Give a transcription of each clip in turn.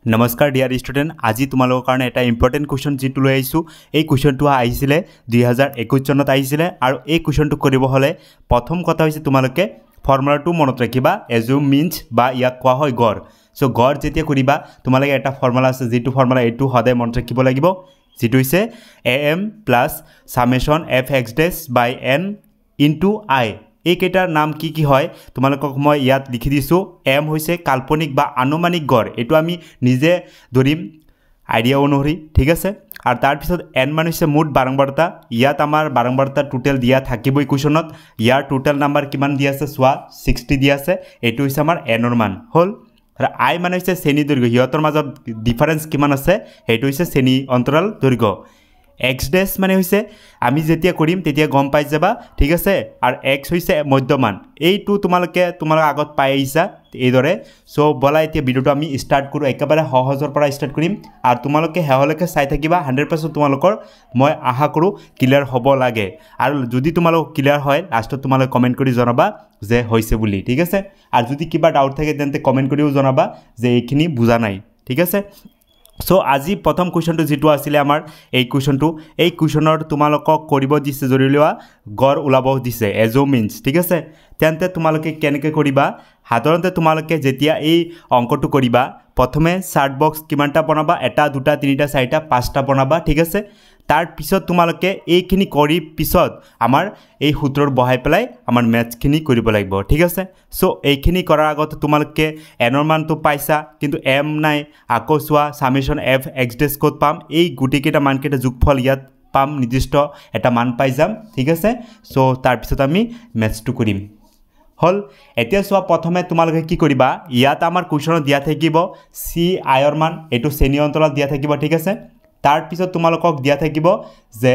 नमस्कार dear student आज तुम्हारे कारण एट इम्पर्टेन्ट क्वेश्चन जी लो ये क्वेश्चन आए 2021 सनत और ये क्वेश्चन हमें प्रथम कथा तुम्हारे फर्मुला मनत रखा एजुम मीन्स इक क्या गड़ सो गड़ जेतिया करा तुम्हारे एट फर्मुला जी फर्मुला यू सदा मनत रखिब लगे जी AM plus summation f(x) by n into I এইকেইটাৰ নাম কি কি হয় তোমালোকক মই ইয়াত লিখি দিছো m হৈছে কাল্পনিক বা আনুমানিক গড় এটো আমি নিজে ধৰিম আইডিয়া অনুসৰি ঠিক আছে আৰু তাৰ পিছত n মান হৈছে মুঠ বাৰম্বাৰতা ইয়াত আমাৰ বাৰম্বাৰতা টোটাল দিয়া থাকিবই কোৱেশ্যনত ইয়াৰ টোটাল নাম্বাৰ কিমান দিয়া আছে সোৱা 60 দিয়া আছে এটো হৈছে আমাৰ n ৰ মান হল আৰু i মান হৈছে শ্ৰেণী দৈৰ্ঘ্য হিয়তৰ মাজত ডিফাৰেন্স কিমান আছে এটো হৈছে শ্ৰেণী অন্তৰাল দৈৰ্ঘ্য x' মানে হইছে আমি যেতিয়া কৰিম তেতিয়া গম পাই যাবা ঠিক আছে আৰু x হইছে মধ্যমান এইটো তোমালোকে আগত পাই আইছা এইদৰে সো বলা এতিয়া ভিডিওটো আমি স্টাৰ্ট কৰো একেবাৰে সহজৰ পৰা স্টাৰ্ট কৰিম আৰু তোমালোকে হেহলৈকে চাই থাকিবা 100% তোমালোকৰ মই আশা কৰো ক্লিয়াৰ হ'ব লাগে আৰু যদি তোমালোক ক্লিয়াৰ হয় লাষ্টত তোমালোকে কমেন্ট কৰি জনাবা যে হৈছে বুলি ঠিক আছে আৰু যদি কিবা ডাউট থাকে তেন্তে কমেন্ট কৰিও জনাবা যে এইখিনি বুজা নাই ঠিক আছে सो আজি प्रथम क्वेश्चन जी आছিলে আমাৰ এই क्वेश्चনৰ তোমালোকক কৰিব দিছে জৰিলোৱা গড় উলাব দিছে এজো মিন্স ঠিক আছে তেন্তে তোমালোকে কেনেকৈ কৰিবা সাধাৰণতে তোমালোকে যেতিয়া এই অংকটো কৰিবা প্ৰথমে চাৰ্ট বক্স কিমানটা বনাবা এটা দুটা তিনিটা চাৰিটা পাঁচটা বনাবা ঠিক আছে তাৰ পিছত তোমালোকে এইখিনি কৰি পিছত আমাৰ এই সূত্ৰৰ বহাই পেলাই আমাৰ ম্যাথখিনি কৰিব লাগিব ঠিক আছে সো এইখিনি কৰাৰ আগত তোমালোকে n ৰ মানটো পাইছা কিন্তু m নাই আকৌ সোৱা সামেশন f(x) কোড পাম এই গুটিকেটা মানকেটা যোগফল ইয়াত পাম নিৰ্দিষ্ট এটা মান পাই যাম ঠিক আছে সো তাৰ পিছত আমি ম্যাথটো কৰিম হল এতিয়া সোৱা প্ৰথমে তোমালোকে কি কৰিবা ইয়াত আমাৰ কোৱেশ্যনত দিয়া থাকিব c i ৰ মান এটো শ্ৰেণী অন্তৰাল দিয়া থাকিব ঠিক আছে তাৰ পিছত তোমালোকক দিয়া থাকিব যে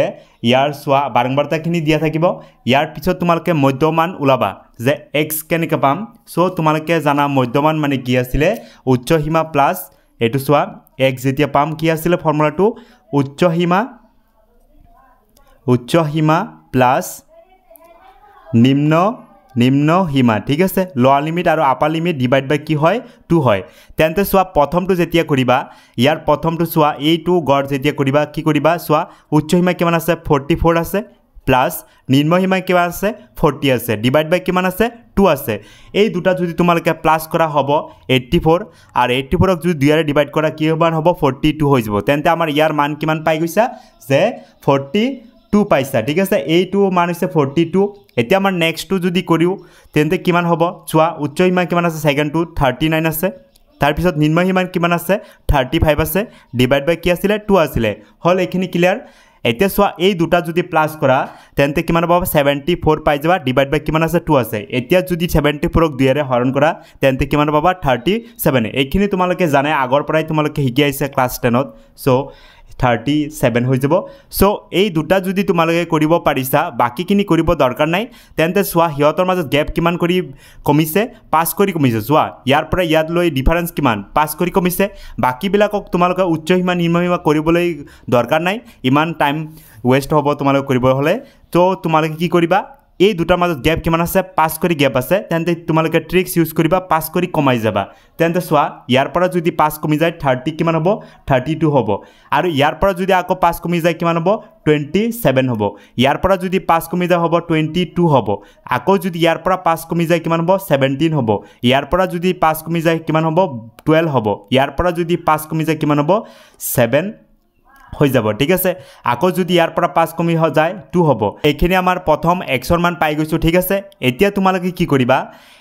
ইয়াৰ সোৱা বাৰম্বাৰতাখিনি দিয়া থাকিব ইয়াৰ পিছত তোমালোকে মধ্যমান উলাবা যে x কেনেকৈ পাম সো তোমালোকে জানা মধ্যমান মানে কি আছিল উচ্চ সীমা প্লাস এটো সোৱা x যেতিয়া পাম কি আছিল ফৰ্মুলাটো উচ্চ সীমা প্লাস নিম্ন সীমা ঠিক আছে লোৱাৰ লিমিট আৰু আপাৰ লিমিট ডিভাইড বাই কি হয় 2 হয় তেন্তে সোৱা প্ৰথমটো যেতিয়া কৰিবা ইয়াৰ প্ৰথমটো সোৱা এইটো গড় যেতিয়া কৰিবা কি কৰিবা সোৱা উচ্চ সীমা কিমান আছে 44 আছে প্লাস নিম্ন সীমা কিমান আছে 40 আছে ডিভাইড বাই কিমান আছে 2 আছে এই দুটা যদি তোমালোকে প্লাস কৰা হ'ব 84 আৰু 84ক যদি 2 ৰে ডিভাইড কৰা কি হ'ব 42 হৈ যাব তেন্তে আমাৰ ইয়াৰ মান কিমান পাই গৈছা যে 42 পাইছা ঠিক আছে এইটো মান হৈছে 42 এতিয়া আমাৰ নেক্সটটো যদি কৰিও তেন্তে কিমান হ'ব চোৱা উচ্চ সীমা কিমান আছে সেকেন্ডটো 39 আছে তাৰ পিছত নিম্ন সীমা কিমান আছে 35 আছে ডিভাইড বাই কি আছিল 2 আছিল হল এইখিনি ক্লিয়াৰ এতিয়া চোৱা এই দুটা যদি প্লাস কৰা তেন্তে কিমান পাবা 74 পাই যাবা ডিভাইড বাই কিমান আছে 2 আছে এতিয়া যদি 74ক 2 ৰে হৰণ কৰা তেন্তে কিমান পাবা 37 এইখিনি তোমালোকে জানে আগৰ পৰাই তোমালোকে শিকি আইছে ক্লাস 10ত সো 37 হৈ যাব সো এই দুটা যদি তোমালোকে কৰিব পাৰিছা বাকিখিনি কৰিব দৰকাৰ নাই তেন্তে সোৱা হিয়তৰ মাজত গ্যাপ কিমান কৰি কমিছে 5 কৰি কমিছে সোৱা ইয়াৰ পৰা ইয়াত লৈ ডিফাৰেন্স কিমান 5 কৰি কমিছে বাকি বিলাকক তোমালোকে উচ্চ সীমা নিম্ন সীমা কৰিবলৈ দৰকাৰ নাই ইমান টাইম ওয়েস্ট হ'ব তোমালোকে কৰিব হলে তো তোমালোকে কি কৰিবা এই দুটাৰ মাজত গ্যাপ কিমান আছে 5 কৰি গ্যাপ আছে তেন্তে তোমালোকে ট্ৰিক্স ইউজ কৰিবা 5 কৰি কমাই যাবা তেন্তে সোৱা ইয়াৰ পৰা যদি 5 কমি যায় 30 কিমান হ'ব 32 হ'ব আৰু ইয়াৰ পৰা যদি আকৌ 5 কমি যায় কিমান হ'ব 27 হ'ব ইয়াৰ পৰা যদি 5 কমি যায় হ'ব 22 হ'ব আকৌ যদি ইয়াৰ পৰা 5 কমি যায় কিমান হ'ব 17 হ'ব ইয়াৰ পৰা যদি 5 কমি যায় কিমান হ'ব 12 হ'ব ইয়াৰ পৰা যদি 5 কমি যায় কিমান হ'ব 7 হৈ যাব ঠিক আছে আকৌ যদি ইয়াৰ পৰা 5 কমি যায় 2 হ'ব এইখিনি আমাৰ প্ৰথম x ৰ মান পাই গৈছো ঠিক আছে এতিয়া তোমালোকে কি কৰিবা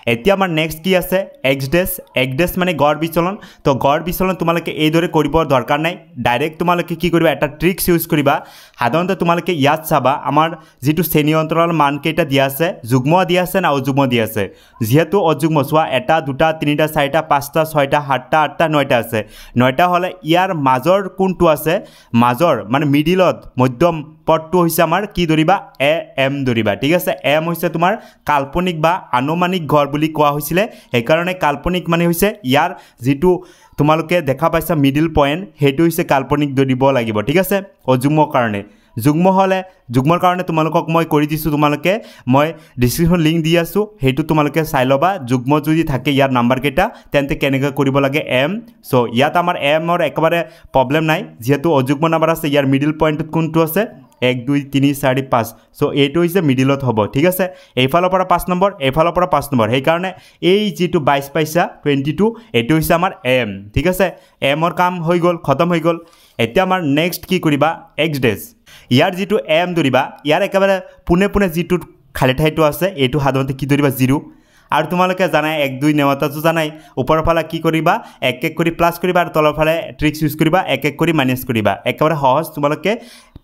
এতিয়া আমাৰ নেক্সট কি আছে x' মানে গড় বিচলন তো গড় বিচলন তোমালোকে এইদৰে কৰিব দৰকাৰ নাই ডাইৰেক্ট তোমালোকে কি কৰিবা এটা ট্ৰিক্স ইউজ কৰিবা সাধাৰণতে তোমালোকে ইয়াত চাবা আমাৰ যেটো শ্ৰেণী অন্তৰাল মান কেইটা দিয়া আছে যুগ্ম দিয়া আছে না অযুগ্ম দিয়া আছে যেহেতু অযুগ্ম সোৱা এটা দুটা তিনিটা চাৰিটা পাঁচটা ছয়টা সাতটা আঠটা নয়টা আছে নয়টা হলে ইয়াৰ মাজৰ কোনটো আছে মাজৰ মানে মিডিলত মধ্যম পদটো হৈছে আমাৰ কি ধৰিবা m ধৰিবা ঠিক আছে m হৈছে তোমাৰ কাল্পনিক বা আনুমানিক গড় বুলি কোৱা হৈছিল এই কাৰণে কাল্পনিক মানে হৈছে ইয়াৰ যেটো তোমালোকে দেখা পাইছা মিডল পয়েন্ট হেতু হৈছে কাল্পনিক ধৰিব লাগিব ঠিক আছে অযুগ্ম কাৰণে যুগ্ম হলে যুগ্মৰ কাৰণে তোমালোকক মই কৰি দিছোঁ তোমালোকে মই ডিসক্ৰিপশন লিংক দি আছো হেতু তোমালোকে চাই লবা যুগ্ম যদি থাকে ইয়াৰ নাম্বাৰ কেটা তেন্তে কেনেকৈ কৰিব লাগে m সো ইয়াত আমাৰ m ৰ একেবাৰে প্ৰবলেম নাই যেহেতু অযুগ্ম নাম্বাৰ আছে ইয়াৰ মিডল পইণ্টত কোনটো আছে 1 2 3 4 5 সো এইটো হৈছে মিডলত হ'ব ঠিক আছে এইফালৰ পৰা 5 নম্বৰ এইফালৰ পৰা 5 নম্বৰ সেই কাৰণে এই যেটো 22 পইচা 22 এটো হৈছে আমাৰ m ঠিক আছে m ৰ কাম হৈ গল খতম হৈ গল এতিয়া আমাৰ নেক্সট কি কৰিবা x ডেজ ইয়াৰ যেটো m ধৰিবা ইয়াৰ একেবাৰে পুনে পুনে যেটো খালি ঠাইটো আছে এটো সাধাৰণতে কি ধৰিবা 0 আৰু তোমালোকে জানাই 1 2 নেওতাটো জানাই ওপৰৰ ফালে কি কৰিবা এক এক কৰি প্লাস কৰিবা আৰু তলৰ ফালে ট্ৰিক্স ইউজ কৰিবা এক এক কৰি মাইনাস কৰিবা একেবাৰে সহজ তোমালোকে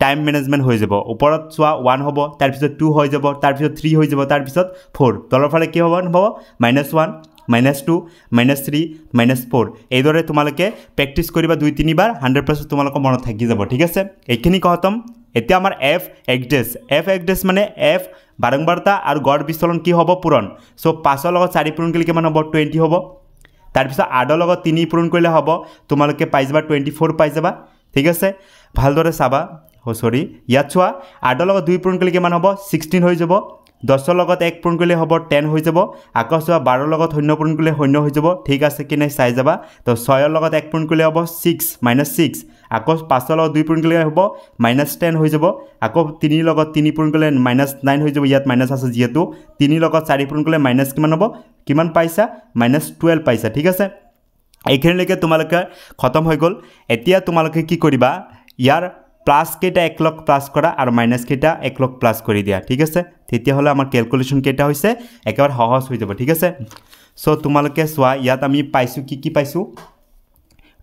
টাইম ম্যানেজমেন্ট হৈ যাব ওপৰত সোৱা 1 হ'ব তাৰ পিছত 2 হৈ যাব তাৰ পিছত 3 হৈ যাব তাৰ পিছত 4 তলৰ ফালে কি হ'ব -1 -2 -3 -4 এইদৰে তোমালোকে প্ৰেক্টিস কৰিবা 2 3 বাৰ 100% তোমালোকৰ মনত থাকি যাব ঠিক আছে এইখিনি খতম এতিয়া আমাৰ f x মানে f বাৰংবাৰতা আৰু গড় বিচলন কি হ'ব পূৰণ সো 5 ৰ লগত 4 পূৰণ কৰিলে কিমান হ'ব 20 হ'ব তাৰ পিছত 8 ৰ লগত 3 পূৰণ কৰিলে হ'ব তোমালোকে পাই যাবা 24 পাই যাবা ঠিক আছে ভালদৰে চাবা সৰি ইয়াত চোৱা 8 ৰ লগত 2 পূৰণ কৰিলে কিমান হ'ব 16 হৈ যাব 10 ৰ লগত 1 পূৰণ কৰিলে হ'ব 10 হৈ যাব আকৌ চোৱা 12 ৰ লগত 0 পূৰণ কৰিলে 0 হৈ যাব ঠিক আছে কি নাই চাই যাবা তো 6 ৰ লগত 1 পূৰণ কৰিলে হ'ব 6 -6 আকৌ 5 ৰ লগত 2 পূৰণ কৰিলে হ'ব -10 হৈ যাব আকৌ 3 ৰ লগত 3 পূৰণ কৰিলে -9 হৈ যাব ইয়াত মাইনাস আছে যেহেতু 3 ৰ লগত 4 পূৰণ কৰিলে মাইনাস কিমান হ'ব কিমান পাইছা -12 পাইছা ঠিক আছে এইখিনিলৈকে তোমালোকে খতম হৈ গল এতিয়া তোমালোকে কি কৰিবা ইয়াৰ প্লাস কেটা এক লগ প্লাস কৰা আৰু মাইনাস কেটা এক লগ প্লাস কৰি দিয়া ঠিক আছে তেতিয়া হলে আমাৰ ক্যালকুলেশন কেটা হৈছে একেবাৰে সহজ হৈ যাব ঠিক আছে সো তোমালোকে সোৱা ইয়াত আমি পাইছো কি পাইছো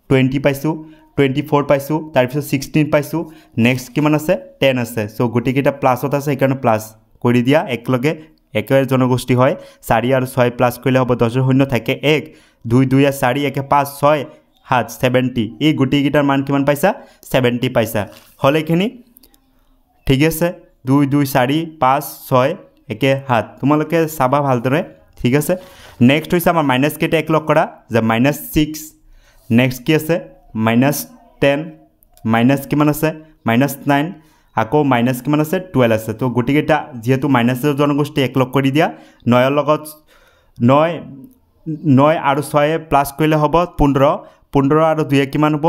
20 পাইছো 24 পাইছো তাৰ পিছত 16 পাইছো নেক্সট কিমান আছে 10 আছে সো গুটি কেটা প্লাসত আছে এইকাৰণে প্লাস কৰি দিয়া এক লগে একেবাৰে জনগোষ্ঠী হয় 4 আৰু 6 প্লাস কৰিলে হ'ব 10 ৰ শূন্য থাকে 1 2 2 আৰ 4 1 5 6 7 70 এই গুটি গিটাৰ মান কিমান পাইছা 70 পাইছা হলেখিনি ঠিক আছে 2 2 4 5 6 1 7 তোমালোকে চাবা ভালদৰে ঠিক আছে নেক্সট হৈছে আমাৰ মাইনাস কেটা এক লগ কৰা যে -6 নেক্সট কি আছে -10 মাইনাস কিমান আছে -9 আকৌ মাইনাস কিমান আছে 12 আছে তো গুটি কেটা যেহেতু মাইনাসৰ জনগোষ্ঠী এক লগ কৰি দিয়া 9 ৰ লগত 9 আৰু 6 প্লাস কৰিলে হ'ব 15 আৰু 2 কিমান হ'ব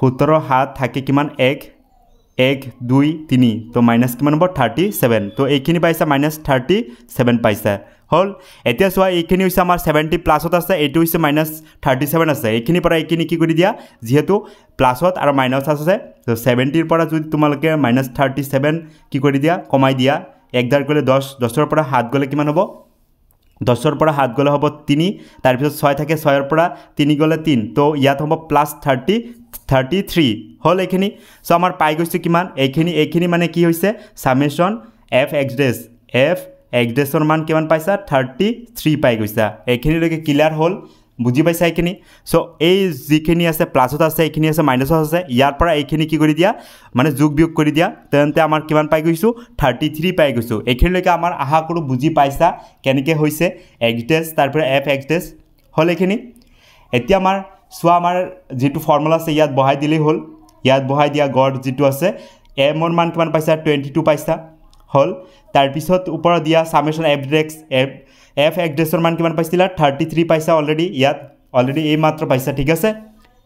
17 7 থাকে কিমান 1 2 3 তো মাইনাস কিমান হ'ব 37 তো এইখিনি পাইছা -37 পাইছা হল এতিয়া সোৱা এইখিনি হৈছে আমাৰ 70 প্লাসত আছে এইটো হৈছে -37 আছে এইখিনি পৰা এইখিনি কি কৰি দিয়া যেহেতু প্লাসত আৰু মাইনাস আছে তো 70 ৰ পৰা যদি তোমালোকে -37 কি কৰি দিয়া কমাই দিয়া এক দাৰ গলে 10 10 ৰ পৰা 7 গলে কিমান হ'ব 10 ৰ পৰা 7 গলে হ'ব 3 তাৰ পিছত 6 থাকে 6 ৰ পৰা 3 গলে 3 তো ইয়াত হ'ব +33 হল এইখিনি সো আমাৰ পাই গৈছে কিমান এইখিনি মানে কি হৈছে সামেশন f x ডেছৰ মান কিমান পাইছা 33 পাই গৈছা এইখিনি লৈকে ক্লিয়াৰ হল বুজি পাইছা এইখিনি সো এই যিখিনি আছে প্লাসত আছে এইখিনি আছে মাইনাসত আছে ইয়াৰ পৰা এইখিনি কি কৰি দিয়া মানে যোগ বিয়োগ কৰি দিয়া তেন্তে আমাৰ কিমান পাই গৈছো 33 পাই গৈছো এইখিনি লৈকে আমাৰ আহা কৰো বুজি পাইছা কেনেকৈ হৈছে x ডেছ তাৰপৰা f x ডেছ হল এইখিনি এতিয়া আমাৰ সোৱা আমাৰ যেটো ফৰ্মুলা আছে ইয়াত বহাই দিলেই হল ইয়াত বহাই দিয়া গড় যেটো আছে m ৰ মান কিমান পাইছা 22 পাইছা হল তাৰ পিছত ওপৰ দিয়া সামেশন f x ডেছৰ মান কিমান পাইছিলা 33 পাইছা অলৰেডি ইয়াত অলৰেডি এই মাত্ৰ পাইছা ঠিক আছে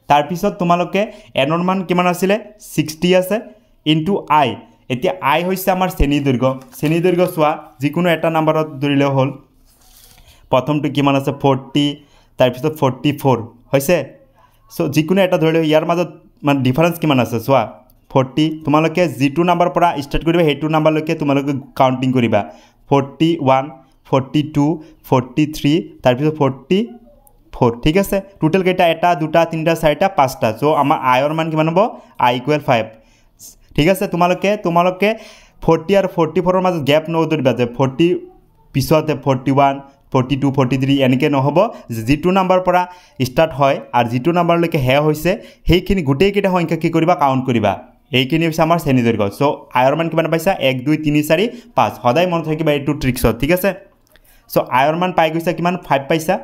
তাৰ পিছত তোমালোকে n ৰ মান কিমান আছিল 60 আছে ইনটু i এতিয়া i হৈছে আমাৰ শ্ৰেণী দৈৰ্ঘ্য সোৱা যিকোনো এটা নম্বৰত ধৰিলে হল প্ৰথমটো কিমান আছে 40 তাৰ পিছত 44 হৈছে সো যিকোনো এটা ধৰিলে ইয়াৰ মাজত মানে ডিফাৰেন্স কিমান আছে সোৱা 40 তোমালোকে যেটো নাম্বাৰ পৰা স্টাৰ্ট কৰিবা হেতু নাম্বাৰ লৈকে তোমালোকে কাউন্টিং কৰিবা 41 42 43 তাৰ পিছত 44 ঠিক আছে টোটাল কেটা এটা দুটা তিনটা চাৰিটা পাঁচটা সো আমাৰ i ৰ মান কিমান হ'ব i = 5 ঠিক আছে তোমালোকে 40 আৰু 44 ৰ মাজত গ্যাপ নধৰিবা যে 40 পিছতে 41 42 43 এনেকে নহব যেটো নাম্বাৰ পৰা স্টাৰ্ট হয় আৰু যেটো নাম্বাৰ লৈকে হে হৈছে হেইখিনি গুটেই কেটা সংখ্যা কি কৰিবা কাউন্ট কৰিবা এইখিনি হৈছে আমাৰ শ্ৰেণী দৈৰ্ঘ্য সো i ৰ মান কিমান পাইছা 1 2 3 4 5 সদায় মনত ৰাখিবা এইটো ট্ৰিক্সত ঠিক আছে সো i ৰ মান পাই গৈছা কিমান 5 পাইছা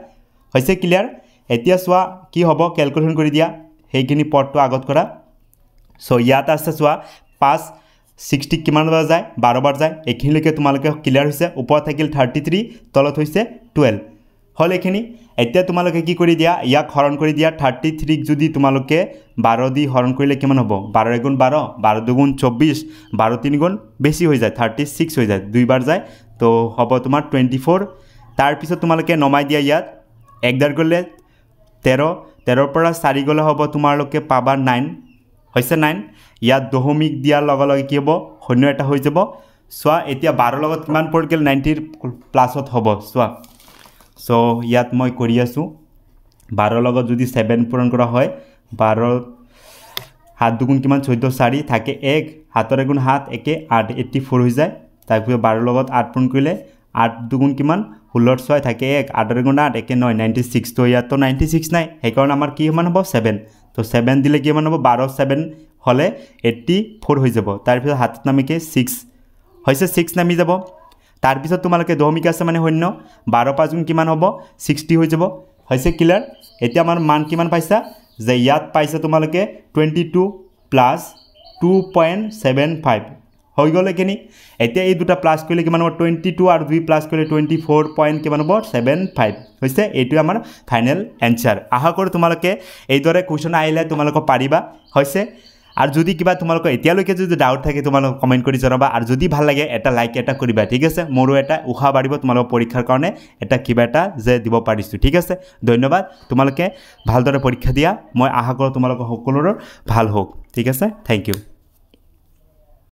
হৈছে ক্লিয়াৰ এতিয়া সোৱা কি হ'ব ক্যালকুলেশন কৰি দিয়া হেইখিনি পদটো আগত কৰা সো ইয়াত আছে সোৱা 5 60 কিমান বাৰ যায় 12 বাৰ যায় এইখিনিলৈকে তোমালোকে ক্লিয়াৰ হৈছে ওপৰত থাকিল 33 তলত হৈছে 12 হল এইখিনি এতিয়া তোমালোকে কি কৰি দিয়া ইয়াক হৰণ কৰি দিয়া 33 যদি তোমালোকে 12 দি হৰণ কৰিলে কিমান হ'ব 12 গুণ 12 12 গুণ 24 12 3 গুণ বেছি হৈ যায় 36 হৈ যায় দুই বাৰ যায় তো হ'ব তোমাৰ 24 তাৰ পিছত তোমালোকে নমাই দিয়া ইয়াত 1 গলে 13 13 পৰা 4 গলে হ'ব তোমালোকে পাবা 9 হৈছে 9 ইয়াত দশমিক দিয়াৰ লগে লগে কি হ'ব শূন্য এটা হৈ যাব সোৱা এতিয়া 12 লগত কিমান পৰ গেল 90 প্লাসত হ'ব সোৱা সো ইয়াত মই কৰি আছো 12 লগত যদি 7 পূৰণ কৰা হয় 12 হাত দুগুণ কিমান 14 4 থাকে 1 হাতৰ গুণ 7 একে 8 84 হৈ যায় তাৰপিছত 12 লগত 8 পূৰণ কৰিলে 8 দুগুণ কিমান 16 6 থাকে 1 8 গুণ 8 একে 9 96 তো ইয়াত তো 96 নাই হেকাৰণ আমাৰ কি মান হ'ব 7 তো 7 দিলে কি মান হ'ব 12 7 হলে 84 হৈ যাব তাৰপিছত হাতত নামিকে 6 হৈছে 6 নামি যাব তাৰ পিছত তোমালোকে দশমিক আছে মানে শূন্য 12 5 গুণ কিমান হ'ব 60 হৈ যাব হৈছে ক্লিয়াৰ এতিয়া আমাৰ মান কিমান পাইছা যে ইয়াত পাইছা তোমালোকে 22 প্লাস 2.75 হৈ গ'ল এখিনি এতিয়া এই দুটা প্লাস কৰিলে কিমান হ'ব 22 আৰু 2 প্লাস কৰিলে 24 পইণ্ট কিমান হ'ব 75 হৈছে এইটো আমাৰ ফাইনেল এনসাৰ আশা কৰো তোমালোকে এইদৰে কোৱেশ্চন আহিলে তোমালোকে পাৰিবা হৈছে আৰ যদি কিবা তোমালোক এতিয়ালৈকে যদি ডাউট থাকে তোমালোক কমেন্ট কৰি জনাবা আৰ যদি ভাল লাগে এটা লাইক এটা কৰিবা ঠিক আছে মোৰো এটা উখা বাঢ়িব তোমালোক পৰীক্ষাৰ কাৰণে এটা কিবা এটা যে দিব পাৰিছো ঠিক আছে ধন্যবাদ তোমালোকে ভালদৰে পৰীক্ষা দিয়া মই আশা কৰো তোমালোক সকলোৰে ভাল হোক ঠিক আছে থ্যাংক ইউ